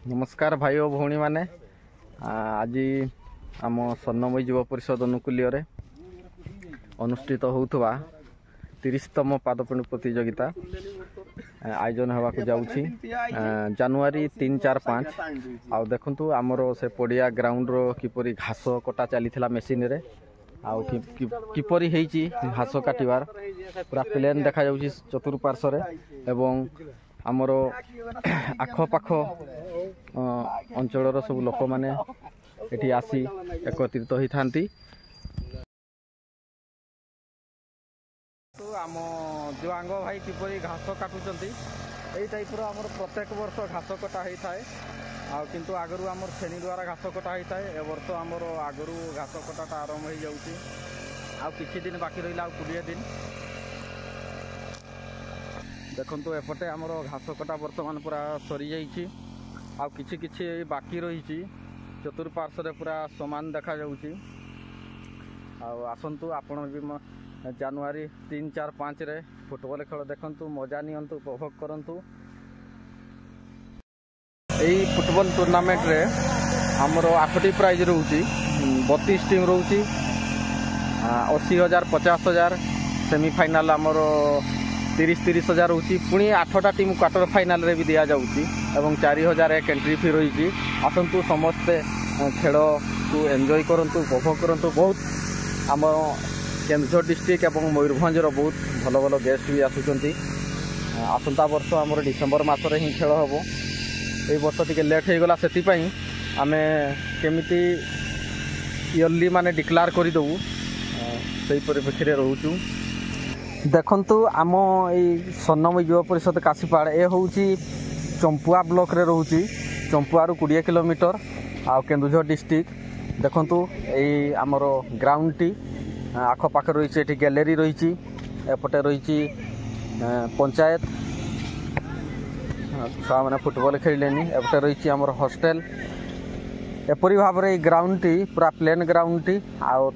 नमस्कार भाई और भौणी मैंने आज आम स्वर्णमयी युवा परिषद अनुकूल्य अनुष्ठित होउथवा 30तम पादपणी प्रतियोगिता आयोजन होगा जाऊँगी जनवरी 3, 4, 5 आ देखु आमर से पड़िया ग्राउंड रो किपरि घास कटा चली मेसीन रे किपरि होइछि घास काटिबार पूरा प्लेन देखा जाउछि चतुर्पार्श्व एवं आमर आखपाख अंचल सब लोक मैंने एठी आसी एकत्रित होता आम जुआंग भाई किपरि घास काटुचंती यही टाइप आमर प्रत्येक वर्ष घास कटा होता है किंतु आगरू आमर छेनी द्वारा घास कटा होता है ए वर्ष आमर आगरू घास कटाटा आरंभ हो जाउची किछि दिन बाकी रहिला 20 दिन देखंतु एपटे आमर घास कटा वर्तमान पूरा सरी जाइछि किछि किछि बाकी रही चतुर्पार्श्व पूरा समान देखा जाउछि आसंतु आपण भी जनवरी 3, 4, 5 रे फुटबॉल खेल देखंतु मजा नियंतु उपभोग करंतु एई फुटबॉल टूर्नामेंट रे हमर 8टी प्राइज रहउछि 32 टीम रहउछि 80,000 50,000 सेमीफाइनाल हमर 30,000 रहउछि पुणी 8टा टीम क्वार्टर फाइनाल रे भी दिया जाउछि एवं 4,000 एक एंट्री फी रही आसंतु समस्ते खेल को एंजॉय करंतु उपभोग करंतु बहुत आम केन्दुझर डिस्ट्रिक्ट एवं मयूरभंज बहुत भल भल गेस्ट भी आसुचंती आसंता वर्ष आमर डिसेम्बर मासरे ही खेल हम ये वर्ष टिके लेट हो गला से आमे केमिति इयरली माने डिक्लेयर करदेवु से परिप्रेक्षी रोचु देखंतु आम ये स्वर्णमयी युवा परिषद काशीपाड़ ए हूँ चंपुआ ब्लॉक रे रोची चंपुआरू 20 किलोमीटर आ केन्दुझर डिस्ट्रिक्ट देखंतु ये आमर ग्राउंड टी आखपाख रही है गैलेरी रही एपटे रही पंचायत छुआ मैंने फुटबॉल खेलेनी एपटे रही आमर हॉस्टेल एपरी भाव में ग्राउंड टी पूरा प्लेन ग्राउंड टी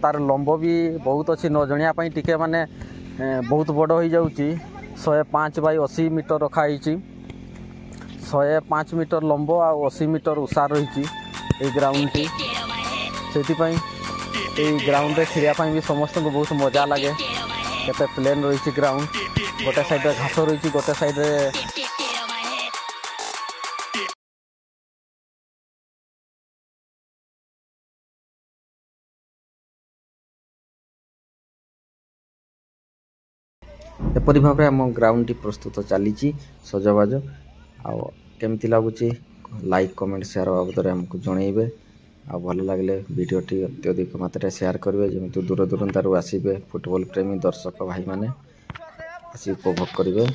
तार लंब भी बहुत अच्छी न जणिया टिके माने बहुत बड़ हो जाउची 105 बाय 80 मीटर रखाई 105 मीटर लंब आ 80 मीटर उषार रही ग्राउंड टी से ग्राउंड रे खेलिया भी समस्त को बहुत मजा लगे केते प्लेन रही ग्राउंड गोटे साइड रे घास रही गोटे साइड रे एपरी भाव में आम ग्राउंड टी प्रस्तुत चली सजबाज आमती लगुच लाइक कमेंट शेयर बाबद आमको जनइबे भल लगे वीडियोटी अत्यधिक मात्रा शेयर करेंगे जमी दूर दूरांतर आसवे फुटबॉल प्रेमी दर्शक भाई मैंने आसी उपभोग करेंगे।